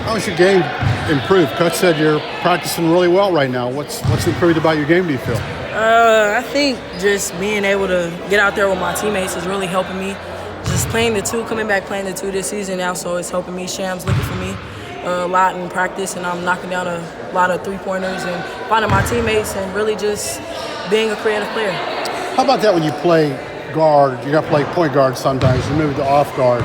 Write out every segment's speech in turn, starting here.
How's your game improved? Coach said you're practicing really well right now. What's improved about your game, do you feel? I think just being able to get out there with my teammates is really helping me. Just playing the two, coming back playing the two this season now, so it's helping me. Sham's looking for me a lot in practice, and I'm knocking down a lot of three-pointers and finding my teammates and really just being a creative player. How about that when you play guard? You got to play point guard sometimes. You move to off guard.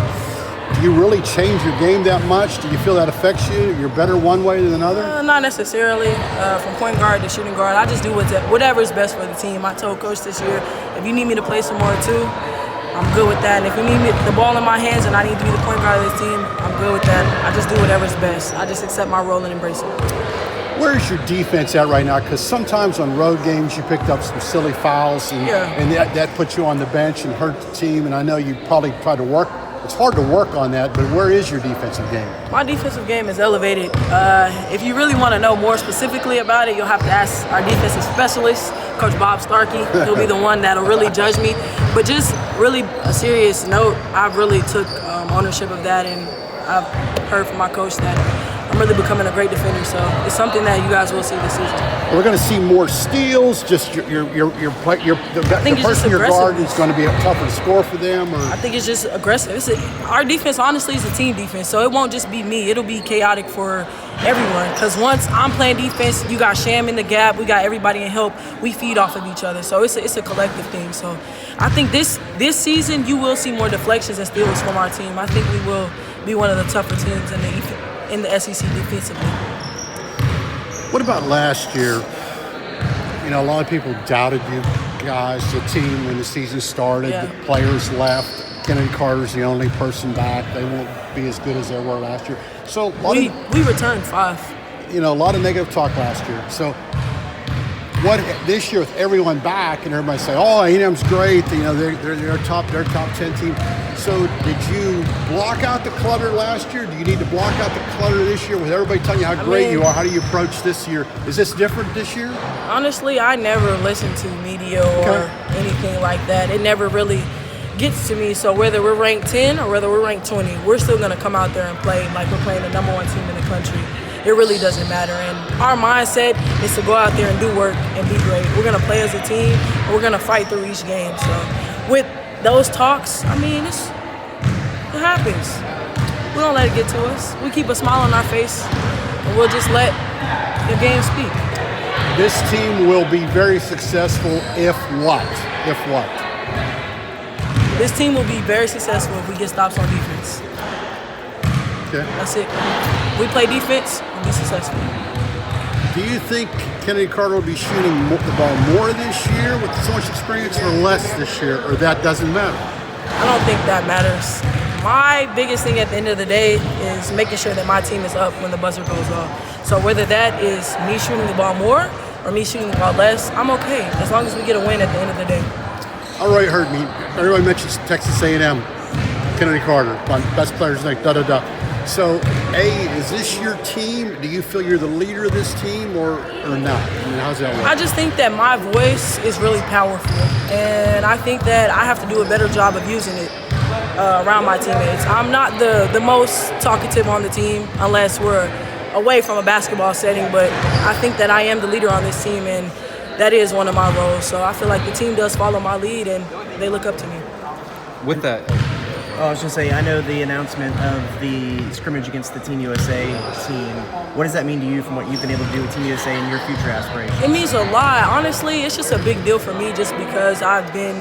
Do you really change your game that much? Do you feel that affects you? You're better one way than another? Not necessarily. From point guard to shooting guard, I just do whatever is best for the team. I told Coach this year, if you need me to play some more too, I'm good with that. And if you need the ball in my hands and I need to be the point guard of this team, I'm good with that. I just do whatever's best. I just accept my role and embrace it. Where's your defense at right now? Because sometimes on road games you picked up some silly fouls and that puts you on the bench and hurt the team. And I know you probably try to work. It's hard to work on that, but where is your defensive game? My defensive game is elevated. If you really want to know more specifically about it, you'll have to ask our defensive specialist, Coach Bob Starkey. He'll be the one that'll really judge me. But just really a serious note, I really took ownership of that, and I've heard from my coach that I'm really becoming a great defender. So it's something that you guys will see this season. We're going to see more steals. Just the person you're guarding is going to be tougher to score for them. Or I think it's just aggressive. Our defense, honestly, is a team defense. So it won't just be me. It'll be chaotic for everyone. Because once I'm playing defense, you got Sham in the gap. We got everybody in help. We feed off of each other. So it's a collective thing. So I think this season you will see more deflections and steals from our team. I think we will be one of the tougher teams in the SEC defensively. What about last year? You know, a lot of people doubted you guys, the team, when the season started. Yeah. The players left. Chennedy Carter's the only person back. They won't be as good as they were last year. So we returned 5. You know, a lot of negative talk last year. So what this year with everyone back and everybody say, "Oh, A&M's great. You know, they're top 10 team." So did you block out the clutter last year? Do you need to block out the clutter this year with everybody telling you how great you are? How do you approach this year? Is this different this year? Honestly, I never listen to media or anything like that. It never really gets to me. So whether we're ranked 10 or whether we're ranked 20, we're still going to come out there and play like we're playing the number 1 team in the country. It really doesn't matter. And our mindset is to go out there and do work and be great. We're going to play as a team, and we're going to fight through each game. So with those talks, I mean, it happens. We don't let it get to us. We keep a smile on our face, and we'll just let the game speak. This team will be very successful if what? If what? This team will be very successful if we get stops on defense. Okay. That's it. We play defense, we'll be successful. Do you think Chennedy Carter will be shooting the ball more this year with so much experience or less this year, or that doesn't matter? I don't think that matters. My biggest thing at the end of the day is making sure that my team is up when the buzzer goes off. So whether that is me shooting the ball more or me shooting the ball less, I'm okay, as long as we get a win at the end of the day. All right, heard me. Everybody mentions Texas A&M, Chennedy Carter, best players tonight, da-da-da. So, is this your team? Do you feel you're the leader of this team or not? I mean, how's that work? I just think that my voice is really powerful, and I think that I have to do a better job of using it around my teammates. I'm not the most talkative on the team unless we're away from a basketball setting, but I think that I am the leader on this team, and that is one of my roles. So I feel like the team does follow my lead, and they look up to me. With that, I was just saying, I know the announcement of the scrimmage against the Team USA team. What does that mean to you from what you've been able to do with Team USA and your future aspirations? It means a lot. Honestly, it's just a big deal for me just because I've been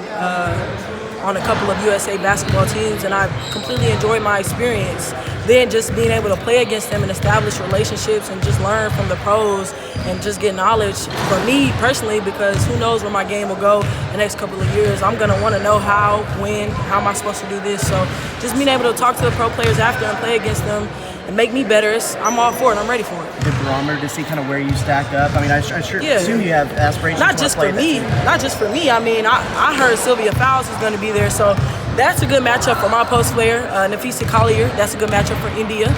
on a couple of USA basketball teams and I completely enjoyed my experience. Then just being able to play against them and establish relationships and just learn from the pros and just get knowledge for me personally, because who knows where my game will go the next couple of years. I'm going to want to know how, when, how am I supposed to do this. So just being able to talk to the pro players after and play against them and make me better, I'm all for it. I'm ready for it. The barometer to see kind of where you stack up. I mean, I assume you have aspirations. Not just for me. Not just for me. I mean, I heard Sylvia Fowles is going to be there, so that's a good matchup for my post player. Nafisa Collier, that's a good matchup for India.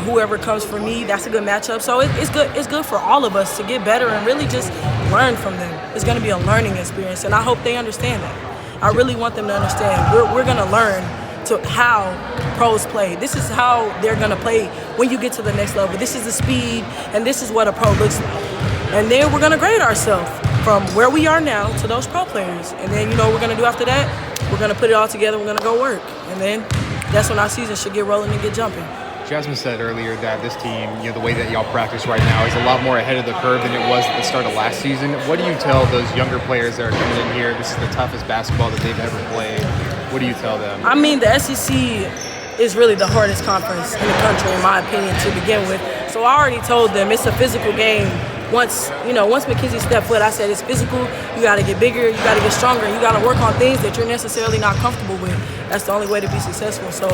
Whoever comes for me, that's a good matchup. So it's good. It's good for all of us to get better and really just learn from them. It's going to be a learning experience, and I hope they understand that. I really want them to understand we're going to learn to how pros play. This is how they're going to play when you get to the next level. This is the speed, and this is what a pro looks like. And then we're going to grade ourselves from where we are now to those pro players. And then, you know what we're going to do after that? We're going to put it all together. We're going to go work. And then that's when our season should get rolling and get jumping. Jasmine said earlier that this team, you know, the way that y'all practice right now is a lot more ahead of the curve than it was at the start of last season. What do you tell those younger players that are coming in here? This is the toughest basketball that they've ever played. What do you tell them? I mean, the SEC is really the hardest conference in the country, in my opinion, to begin with. So I already told them it's a physical game. Once Mackenzie stepped foot, I said it's physical. You got to get bigger. You got to get stronger. You got to work on things that you're necessarily not comfortable with. That's the only way to be successful. So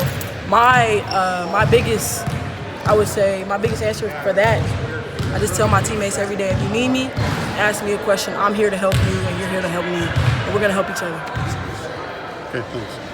my biggest answer for that, I just tell my teammates every day, if you need me, ask me a question. I'm here to help you, and you're here to help me, and we're gonna help each other. Okay, thanks.